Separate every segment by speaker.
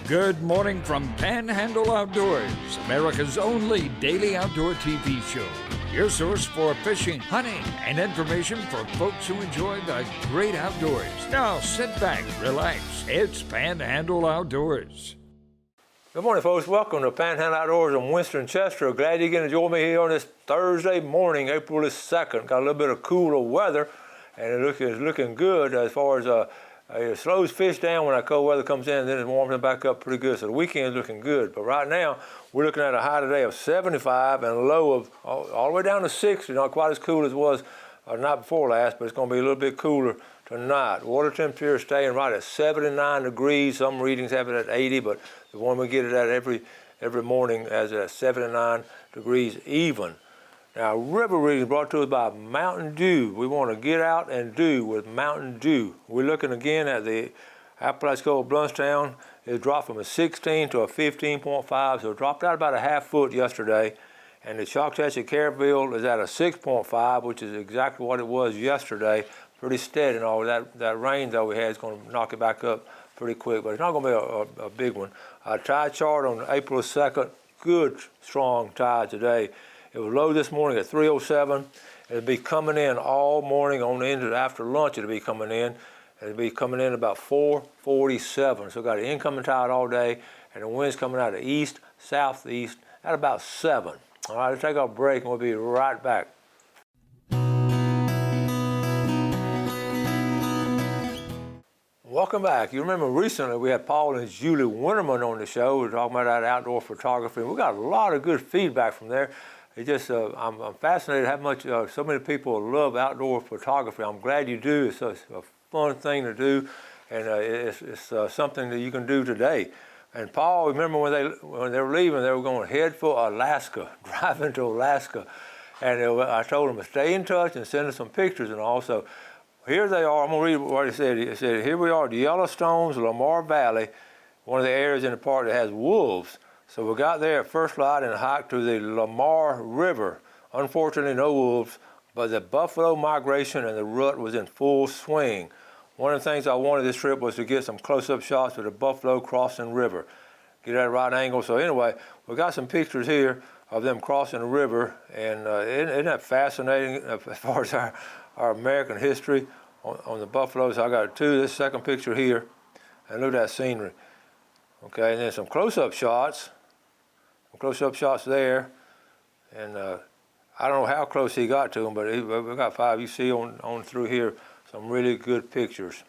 Speaker 1: Good morning from Panhandle Outdoors, America's only daily outdoor TV show. Your source for fishing, hunting, and information for folks who enjoy the great outdoors. Now sit back, relax. It's Panhandle Outdoors.
Speaker 2: Good morning, folks. Welcome to Panhandle Outdoors. I'm Winston Chester. Glad you can join me here on this Thursday morning, April the 2nd. Got a little bit of cooler weather, and it's looking good as far as it slows fish down when that cold weather comes in, and then it warms them back up pretty good. So the weekend's looking good. But right now, we're looking at a high today of 75 and a low of all the way down to 60. Not quite as cool as it was the night before last, but it's going to be a little bit cooler tonight. Water temperature is staying right at 79 degrees. Some readings have it at 80, but the one we get it at every morning has it at 79 degrees even. Now, river reading brought to us by Mountain Dew. We want to get out and do with Mountain Dew. We're looking again at the Apalachicola Bluntstown. It dropped from a 16 to a 15.5, so it dropped out about a half foot yesterday. And the Choctaw Careville is at a 6.5, which is exactly what it was yesterday. Pretty steady and all. That rain, though, we had is going to knock it back up pretty quick, but it's not going to be a big one. Tide chart on April 2nd, good, strong tide today. It was low this morning at 307. It'll be coming in all morning on into after lunch. It'll be coming in. It'll be coming in about 447. So got an incoming tide all day, and the wind's coming out of the east, southeast at about 7. All right, let's take our break, and we'll be right back. Welcome back. You remember recently we had Paul and Julie Winterman on the show. We were talking about that outdoor photography. We got a lot of good feedback from there. It just, I'm fascinated how much so many people love outdoor photography. I'm glad you do. It's a fun thing to do, and it's something that you can do today. And Paul, remember when they were leaving, they were going to head for Alaska, driving to Alaska. And I told them to stay in touch and send us some pictures and all. So here they are. I'm going to read what he said. He said, here we are, the Yellowstone's Lamar Valley, one of the areas in the park that has wolves. So we got there at first light and hiked to the Lamar River. Unfortunately, no wolves, but the buffalo migration and the rut was in full swing. One of the things I wanted this trip was to get some close-up shots of the buffalo crossing the river, get at a right angle. So anyway, we got some pictures here of them crossing the river, and isn't that fascinating as far as our American history on the buffaloes? I got two. This second picture here, and look at that scenery. Okay, and then some close-up shots. Close-up shots there, and I don't know how close he got to them, but we got 5. You see on through here some really good pictures.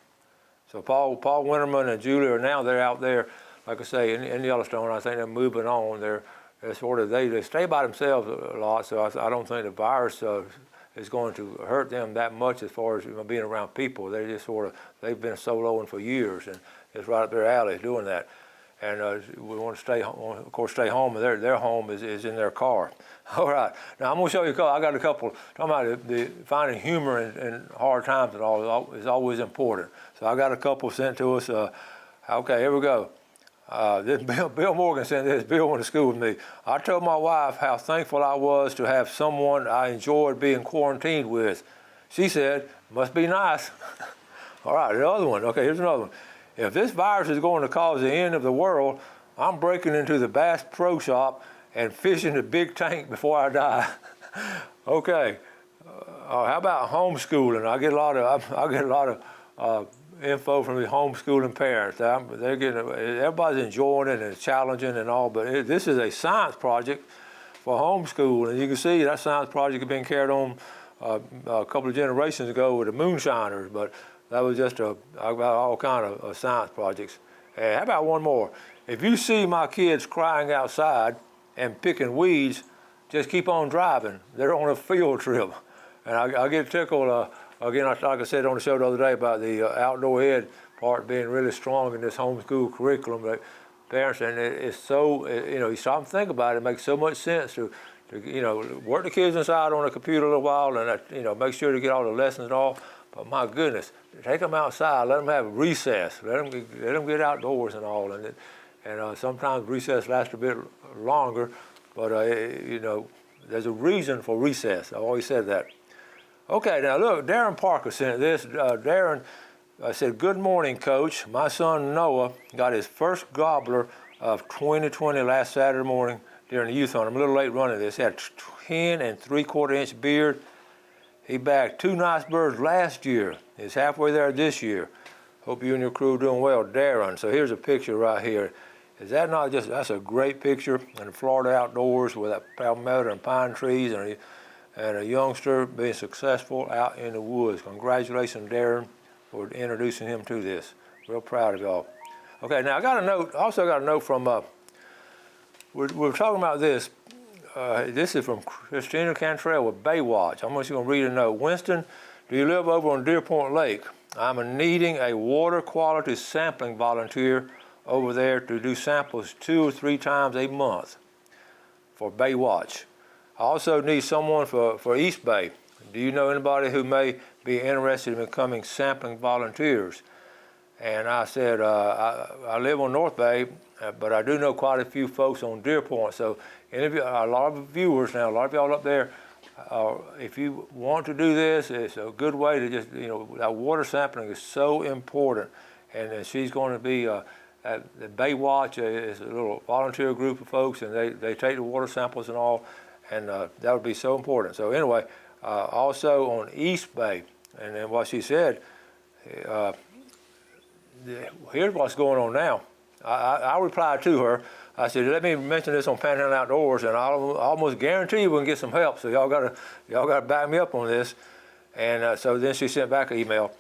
Speaker 2: So Paul Winterman and Julie they're out there, like I say, in Yellowstone. I think they're moving on. They're sort of they stay by themselves a lot, so I don't think the virus is going to hurt them that much as far as being around people. They just they've been soloing for years, and it's right up their alley doing that. And we want to stay home, and their home is in their car. All right, now I'm going to show you a couple. I got a couple, talking about the finding humor in hard times and all is always important. So I got a couple sent to us. Okay, here we go. This Bill Morgan sent this. Bill went to school with me. I told my wife how thankful I was to have someone I enjoyed being quarantined with. She said, must be nice. All right, the other one. Okay, here's another one. If this virus is going to cause the end of the world, I'm breaking into the Bass Pro Shop and fishing the big tank before I die. Okay, how about homeschooling? I get a lot of info from the homeschooling parents. Everybody's enjoying it and it's challenging and all, but this is a science project for homeschool, and you can see that science project has been carried on a couple of generations ago with the moonshiners, but that was just all kind of science projects. How about one more? If you see my kids crying outside and picking weeds, just keep on driving. They're on a field trip. And I get tickled, again, like I said on the show the other day about the outdoor ed part being really strong in this homeschool curriculum. But parents, and it's so, you stop and think about it, it makes so much sense to work the kids inside on a computer a little while and, make sure to get all the lessons and all. But my goodness, take them outside, let them have recess, let them get outdoors and all. And sometimes recess lasts a bit longer, but there's a reason for recess. I've always said that. Okay, now look, Darren Parker sent this. Darren I said, "Good morning, Coach. My son Noah got his first gobbler of 2020 last Saturday morning during the youth hunt. I'm a little late running this. He had 10 3/4 inch beard. He bagged 2 nice birds last year. He's halfway there this year. Hope you and your crew are doing well, Darren." So here's a picture right here. Is that not just, that's a great picture in the Florida outdoors with that palmetto and pine trees and a youngster being successful out in the woods. Congratulations, Darren, for introducing him to this. Real proud of y'all. Okay, now I got a note, also got a note from, we're talking about this. This is from Christina Cantrell with Baywatch. I'm just gonna read a note. "Winston, do you live over on Deer Point Lake? I'm needing a water quality sampling volunteer over there to do samples 2 or 3 times a month for Baywatch. I also need someone for East Bay. Do you know anybody who may be interested in becoming sampling volunteers?" And I said, I live on North Bay, but I do know quite a few folks on Deer Point. So a lot of viewers now, a lot of y'all up there, if you want to do this, it's a good way to just, that water sampling is so important. And she's going to be, the Baywatch is a little volunteer group of folks, and they take the water samples and all, and that would be so important. So anyway, also on East Bay, and then what she said, here's what's going on now. I replied to her. I said, "Let me mention this on Panhandle Outdoors, and I'll almost guarantee you we can get some help. So y'all gotta back me up on this." And so then she sent back an email.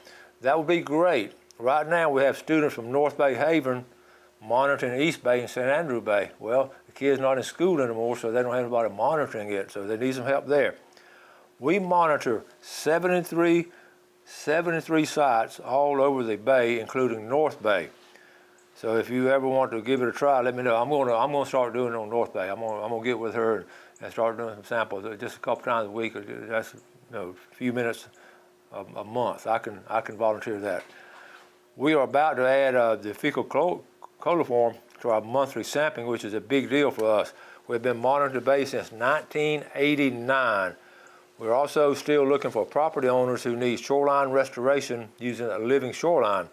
Speaker 2: "That would be great. Right now we have students from North Bay Haven monitoring East Bay and St. Andrew Bay. Well, the kids not in school anymore, so they don't have anybody monitoring it. So they need some help there. We monitor 73 sites all over the bay, including North Bay. So if you ever want to give it a try, let me know. I'm gonna start doing it on North Bay. I'm gonna get with her and start doing some samples just a couple times a week. That's a few minutes a month. I can volunteer that. We are about to add the fecal coliform to our monthly sampling, which is a big deal for us. We've been monitoring the bay since 1989. We're also still looking for property owners who need shoreline restoration using a living shoreline.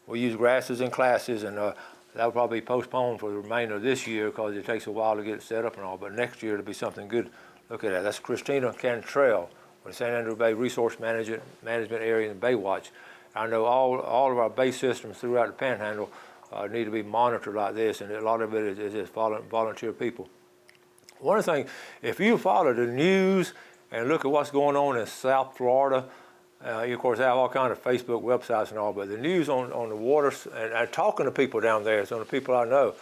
Speaker 2: We use grasses in classes, and that will probably be postponed for the remainder of this year because it takes a while to get it set up and all, but next year it'll be something good. Look at that. That's Christina Cantrell with the St. Andrew Bay Resource Management Area in Baywatch. I know all of our bay systems throughout the Panhandle need to be monitored like this, and a lot of it is just volunteer people. One of the things, if you follow the news and look at what's going on in South Florida, you of course have all kinds of Facebook websites and all, but the news on the water, and talking to people down there, some of the people I know,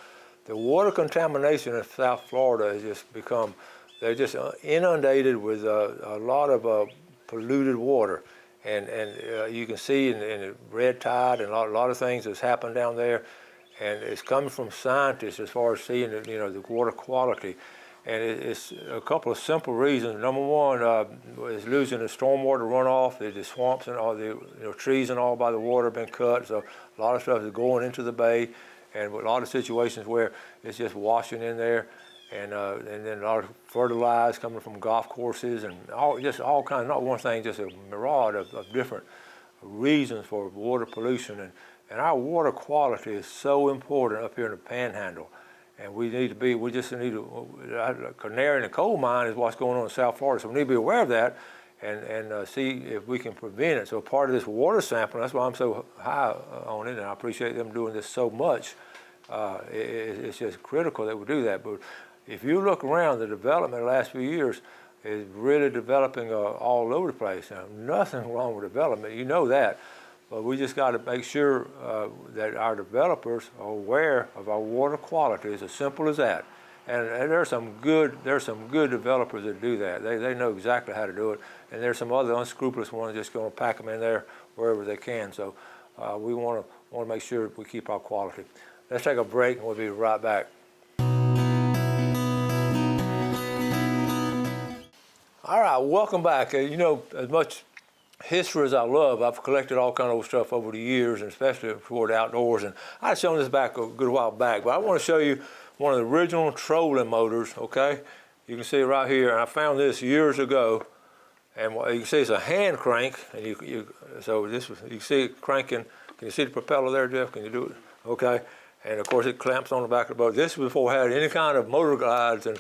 Speaker 2: the water contamination in South Florida has just become, they're just inundated with a lot of polluted water. And you can see in the red tide and a lot of things that's happened down there, and it's coming from scientists as far as seeing the water quality. And it's a couple of simple reasons. Number one is losing the stormwater runoff. The swamps and all the trees and all by the water have been cut, so a lot of stuff is going into the bay, and a lot of situations where it's just washing in there, and then a lot of fertilizer coming from golf courses and all kinds. Not one thing, just a myriad of different reasons for water pollution, and our water quality is so important up here in the Panhandle. And we just need to, canary in the coal mine is what's going on in South Florida. So we need to be aware of that and see if we can prevent it. So part of this water sampling, that's why I'm so high on it, and I appreciate them doing this so much. It's just critical that we do that. But if you look around, the development in the last few years is really developing all over the place. Now, nothing wrong with development, you know that. But we just got to make sure that our developers are aware of our water quality. It's as simple as that. And there's some good developers that do that. They know exactly how to do it. And there's some other unscrupulous ones just going to pack them in there wherever they can. So we want to make sure we keep our quality. Let's take a break and we'll be right back. All right, welcome back. As much history as I love, I've collected all kind of old stuff over the years, and especially for the outdoors. And I've shown this back a good while back, but I want to show you one of the original trolling motors, okay? You can see it right here, and I found this years ago, And what you can see it's a hand crank, and so this you can see it cranking. Can you see the propeller there, Jeff? Can you do it? Okay. And of course it clamps on the back of the boat. This was before it had any kind of motor glides and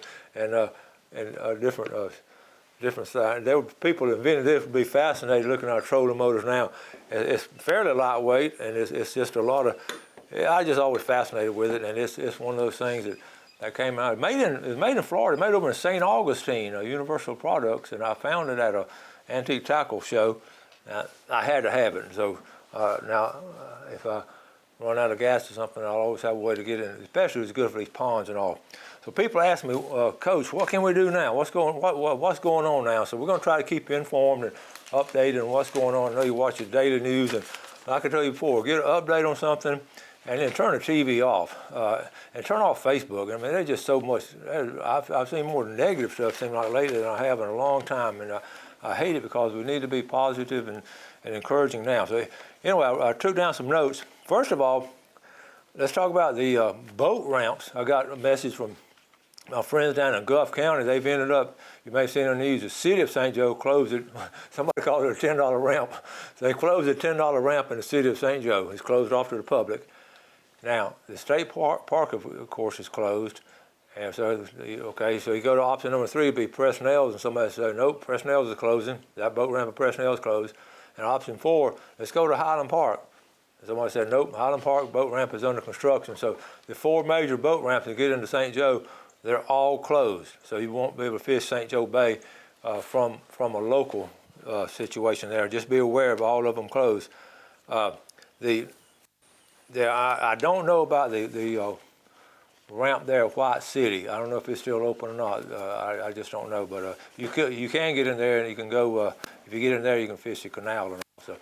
Speaker 2: different sides. There were people that invented this would be fascinated looking at our trolling motors now. It's fairly lightweight, and it's just a lot of. I just always fascinated with it, and it's one of those things that came out. It was made in Florida. Made over in St. Augustine, Universal Products, and I found it at an antique tackle show. Now, I had to have it. So now, if I run out of gas or something, I'll always have a way to get in. Especially it's good for these ponds and all. So people ask me, Coach, what can we do now? What's going on now? So we're going to try to keep you informed and updated on what's going on. I know you watch the daily news, and like I told you before, get an update on something, and then turn the TV off and turn off Facebook. I mean, there's just so much. I've seen more negative stuff seem like lately than I have in a long time, and I hate it because we need to be positive and encouraging now. So anyway, I took down some notes. First of all, let's talk about the boat ramps. I got a message from my friends down in Gulf County. They've ended up, you may have seen on the news, the city of St. Joe closed it. Somebody called it a $10 ramp. So they closed a $10 ramp in the city of St. Joe. It's closed off to the public. Now, the state park, of course, is closed. And so, okay, so you go to option number 3, it'd be Presnell's, and somebody say, nope, Presnell's is closing. That boat ramp at Presnell's closed. And option 4, let's go to Highland Park. And somebody said, nope, Highland Park boat ramp is under construction. So the 4 major boat ramps that get into St. Joe, they're all closed. So you won't be able to fish St. Joe Bay from a local situation there. Just be aware of all of them closed. I don't know about the ramp there at White City. I don't know if it's still open or not. I just don't know. But you can get in there, and you can go. If you get in there, you can fish the canal and all. So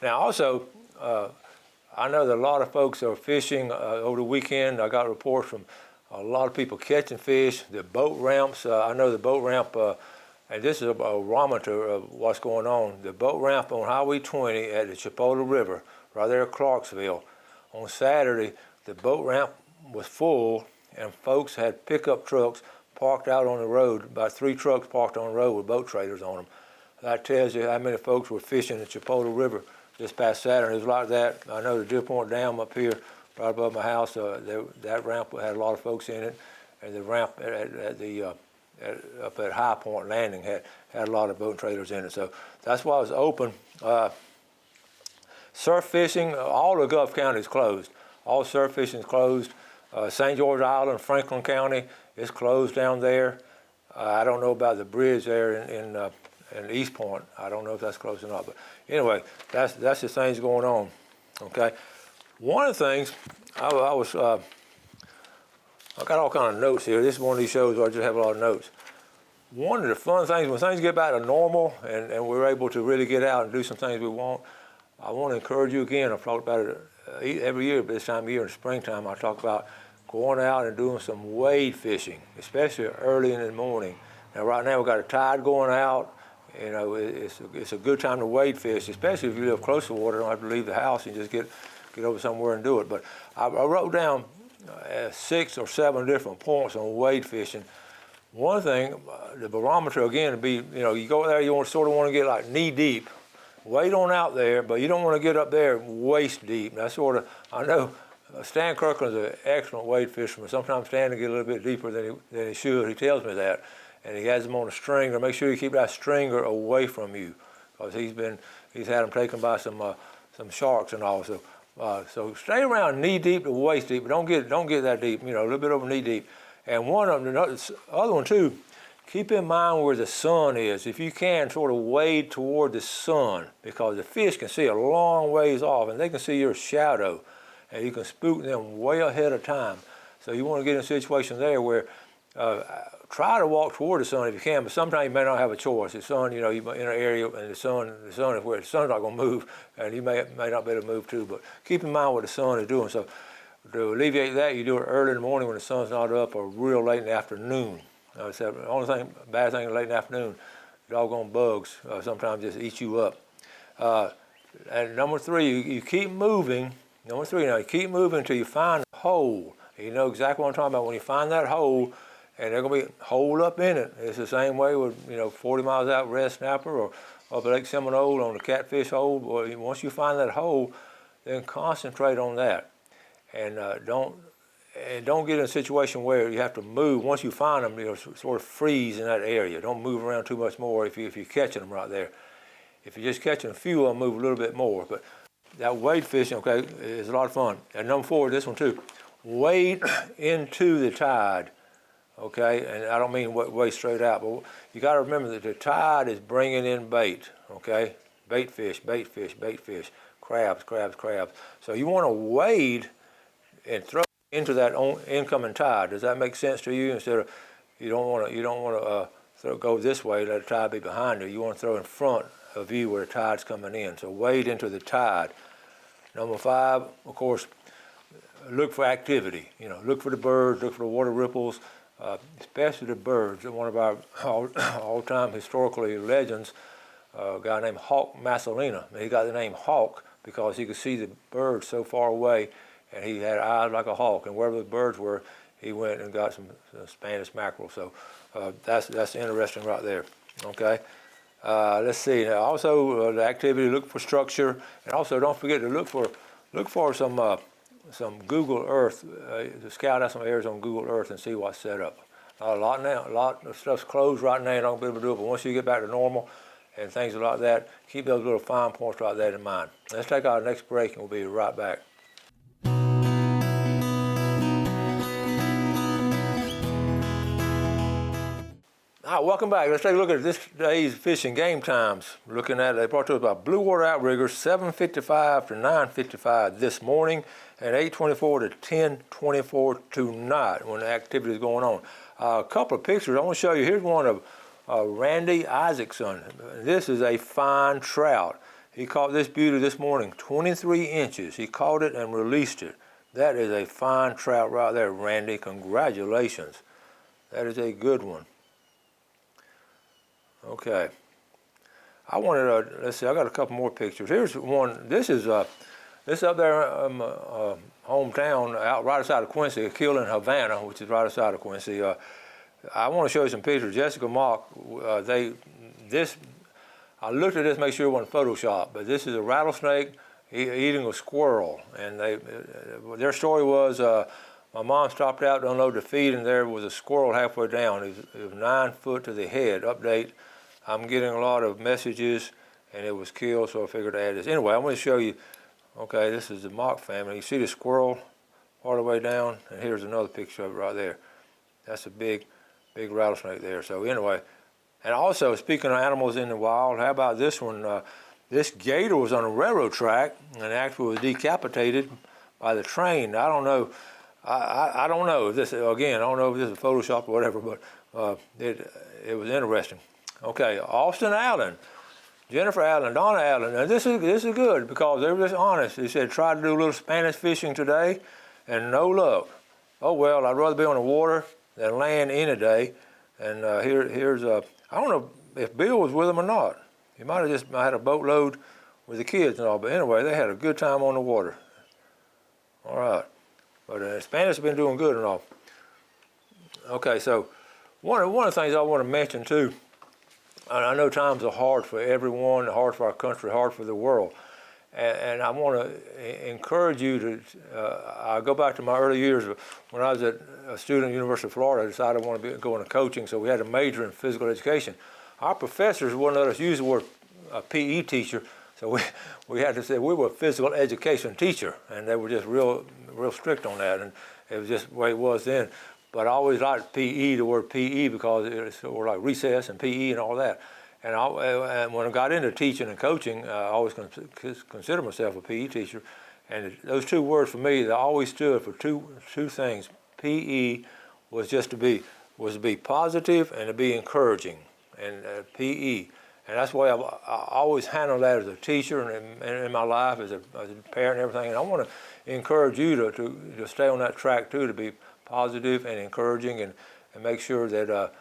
Speaker 2: now also, I know that a lot of folks are fishing over the weekend. I got reports from a lot of people catching fish. The boat ramps. I know the boat ramp. And this is a barometer of what's going on. The boat ramp on Highway 20 at the Chipotle River, right there at Clarksville. On Saturday, the boat ramp was full, and folks had pickup trucks parked out on the road, about 3 trucks parked on the road with boat trailers on them. That tells you how many folks were fishing the Chipotle River this past Saturday. It was like that. I know the Deer Point Dam up here, right above my house, that ramp had a lot of folks in it, and the ramp up at High Point Landing had a lot of boat trailers in it. So that's why it was open. Surf fishing, all of Gulf County is closed. All surf fishing is closed. St. George Island, Franklin County is closed down there. I don't know about the bridge there in East Point. I don't know if that's closed or not. But anyway, that's the things going on. Okay. One of the things I got all kind of notes here. This is one of these shows where I just have a lot of notes. One of the fun things, when things get back to normal and we're able to really get out and do some things we want, I want to encourage you again. I've talked about it every year, but this time of year in springtime, I talk about going out and doing some wade fishing, especially early in the morning. Now, right now, we've got a tide going out. You know, it's a good time to wade fish, especially if you live close to water. You don't have to leave the house and just get over somewhere and do it. But I wrote down 6 or 7 different points on wade fishing. One thing, the barometer again would be, you go there, you sort of want to get like knee deep. Wade on out there, but you don't want to get up there waist deep. That's sort of, I know Stan Kirkland's an excellent wade fisherman. Sometimes Stan will get a little bit deeper than he should. He tells me that. And he has them on a stringer. Make sure you keep that stringer away from you, because he's had them taken by some sharks and all. So stay around knee deep to waist deep, but don't get that deep. A little bit over knee deep. And one of them, the other one too, keep in mind where the sun is. If you can, sort of wade toward the sun, because the fish can see a long ways off, and they can see your shadow, and you can spook them way ahead of time. So you want to get in a situation there where try to walk toward the sun if you can, but sometimes you may not have a choice. The sun, you're in an area, and the sun is where the sun's not going to move, and you may not be able to move too. But keep in mind what the sun is doing. So to alleviate that, you do it early in the morning when the sun's not up, or real late in the afternoon. The only bad thing late in the afternoon, doggone bugs sometimes just eat you up. And number 3, you keep moving. Number 3, now you keep moving until you find a hole. You know exactly what I'm talking about. When you find that hole, and they're going to be holed up in it. It's the same way with 40 miles out red snapper or up at Lake Seminole on the catfish hole. Well, once you find that hole, then concentrate on that, and don't get in a situation where you have to move. Once you find them, sort of freeze in that area. Don't move around too much more if you're catching them right there. If you're just catching a few of them, move a little bit more. But that wade fishing, okay, is a lot of fun. And number 4, this one too, wade into the tide, okay? And I don't mean wade straight out, but you got to remember that the tide is bringing in bait, okay? Bait fish, bait fish, bait fish, crabs, crabs, crabs. So you want to wade and throw into that incoming tide. Does that make sense to you? Instead of you don't want to go this way, let the tide be behind you. You want to throw in front of you where the tide's coming in. So wade into the tide. Number 5, of course, look for activity. Look for the birds, look for the water ripples, especially the birds. One of our all-time historically legends, a guy named Hawk Massalina. He got the name Hawk because he could see the birds so far away, and he had eyes like a hawk. And wherever the birds were, he went and got some Spanish mackerel. So that's interesting right there. Okay. Let's see. Now also the activity. Look for structure, and also don't forget to look for some Google Earth. To scout out some areas on Google Earth and see what's set up. A lot of stuff's closed right now. You're not gonna be able to do it, but once you get back to normal and things like that, keep those little fine points like that in mind. Let's take our next break, and we'll be right back. All right, welcome back. Let's take a look at this day's fishing game times. Looking at it, they brought to us by Blue Water Outriggers, 7:55 to 9:55 this morning, and 8:24 to 10:24 tonight when the activity is going on. A couple of pictures I want to show you. Here's one of Randy Isaacson. This is a fine trout. He caught this beauty this morning, 23 inches. He caught it and released it. That is a fine trout right there, Randy. Congratulations. That is a good one. Okay. I wanted to, let's see, I got a couple more pictures. Here's one. This is up there hometown, out right outside of Quincy, killed in Havana, which is right outside of Quincy. I want to show you some pictures. Jessica Mock, I looked at this to make sure it wasn't Photoshop, but this is a rattlesnake eating a squirrel. And their story was, my mom stopped out to unload the feed, and there was a squirrel halfway down. It was 9 foot to the head. Update, I'm getting a lot of messages, and it was killed, so I figured to add this. Anyway, I'm going to show you, okay, this is the Mock family. You see the squirrel part of the way down, and here's another picture of it right there. That's a big rattlesnake there. So anyway, and also, speaking of animals in the wild, how about this one? This gator was on a railroad track and actually was decapitated by the train. I don't know. I don't know if this, again, I don't know if this is Photoshop or whatever, but it was interesting. Okay, Austin Allen, Jennifer Allen, Donna Allen. Now this is good because they were just honest. They said, try to do a little Spanish fishing today, and no luck. Oh well, I'd rather be on the water than land any day. And here's I don't know if Bill was with them or not. He might have just had a boatload with the kids and all, but anyway, they had a good time on the water. All right. But Spanish has been doing good and all. Okay, so one of the things I want to mention too, and I know times are hard for everyone, hard for our country, hard for the world, and I want to encourage you to, I go back to my early years when I was a student at the University of Florida. I decided I wanted to go into coaching, so we had a major in physical education. Our professors wouldn't let us use the word PE teacher, so we had to say we were a physical education teacher, and they were just real strict on that, and it was just the way it was then. But I always liked PE, the word PE, because it's sort of like recess and PE and all that. And when I got into teaching and coaching, I always considered myself a PE teacher. And those two words for me, they always stood for two things. PE was just to be positive and to be encouraging, and PE. And that's the way I always handled that as a teacher and in my life as a parent and everything. And I want to encourage you to stay on that track too, to be positive and encouraging, and make sure that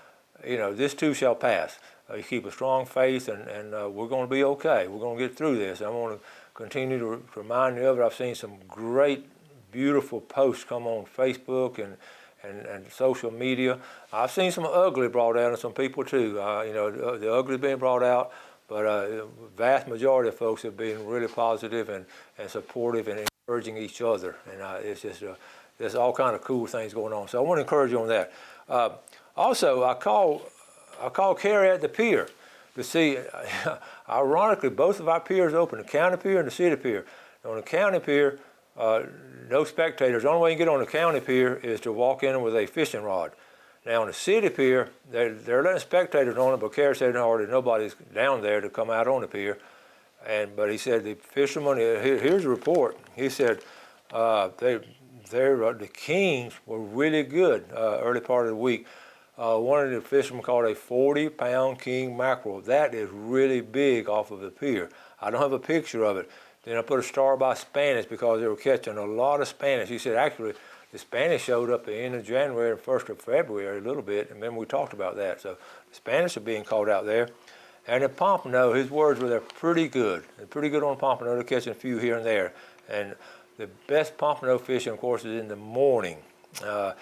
Speaker 2: this too shall pass. You keep a strong faith, and we're going to be okay. We're going to get through this. I want to continue to remind you of it. I've seen some great, beautiful posts come on Facebook and and social media. I've seen some ugly brought out of some people too. The ugly being brought out, but the vast majority of folks have been really positive and supportive and encouraging each other. And it's just there's all kind of cool things going on. So I want to encourage you on that. Also, I called Carrie at the pier to see. Ironically, both of our piers open, the county pier and the city pier. On the county pier, no spectators. The only way you can get on the county pier is to walk in with a fishing rod. Now on the city pier, they're letting spectators on it, but Carrie said already nobody's down there to come out on the pier. But he said the fishermen. Here's a report. He said the kings were really good early part of the week. One of the fishermen caught a 40-pound king mackerel. That is really big off of the pier. I don't have a picture of it. Then I put a star by Spanish because they were catching a lot of Spanish. He said actually the Spanish showed up at the end of January and 1st of February a little bit, and then we talked about that. So the Spanish are being caught out there. And the pompano, his words were they're pretty good. They're pretty good on pompano. They're catching a few here and there. And the best pompano fishing, of course, is in the morning. I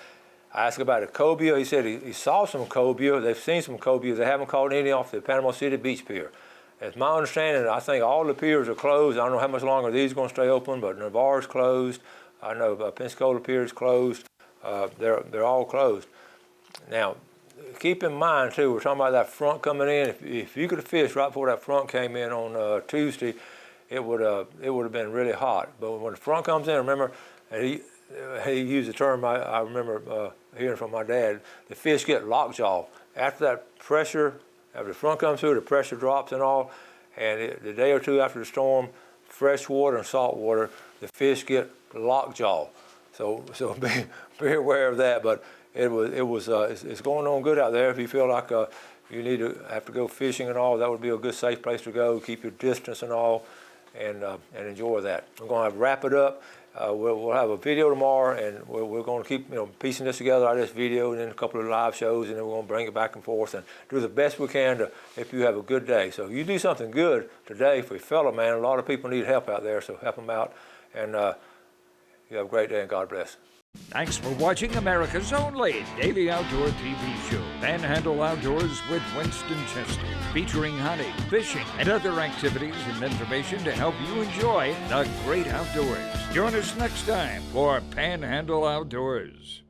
Speaker 2: asked about the cobia. He said he saw some cobia. They've seen some cobia. They haven't caught any off the Panama City Beach Pier. It's my understanding, I think all the piers are closed. I don't know how much longer these are going to stay open, but Navarre's closed. I know Pensacola Pier is closed. They're all closed. Now, keep in mind, too, we're talking about that front coming in. If you could have fished right before that front came in on Tuesday, it would have been really hot. But when the front comes in, remember, he used the term I remember hearing from my dad, the fish get lockjaw. After that pressure, after the front comes through, the pressure drops and all, and the day or two after the storm, fresh water and salt water, the fish get lockjaw. So be aware of that. But it's going on good out there. If you feel like you have to go fishing and all, that would be a good safe place to go. Keep your distance and all, and enjoy that. We're going to wrap it up. We'll have a video tomorrow, and we're going to keep piecing this together out of this video and then a couple of live shows, and then we're going to bring it back and forth and do the best we can to if you have a good day. So you do something good today for your fellow man. A lot of people need help out there, so help them out. And you have a great day, and God bless.
Speaker 1: Thanks for watching America's only daily outdoor TV show, Panhandle Outdoors with Winston Chester, featuring hunting, fishing, and other activities and information to help you enjoy the great outdoors. Join us next time for Panhandle Outdoors.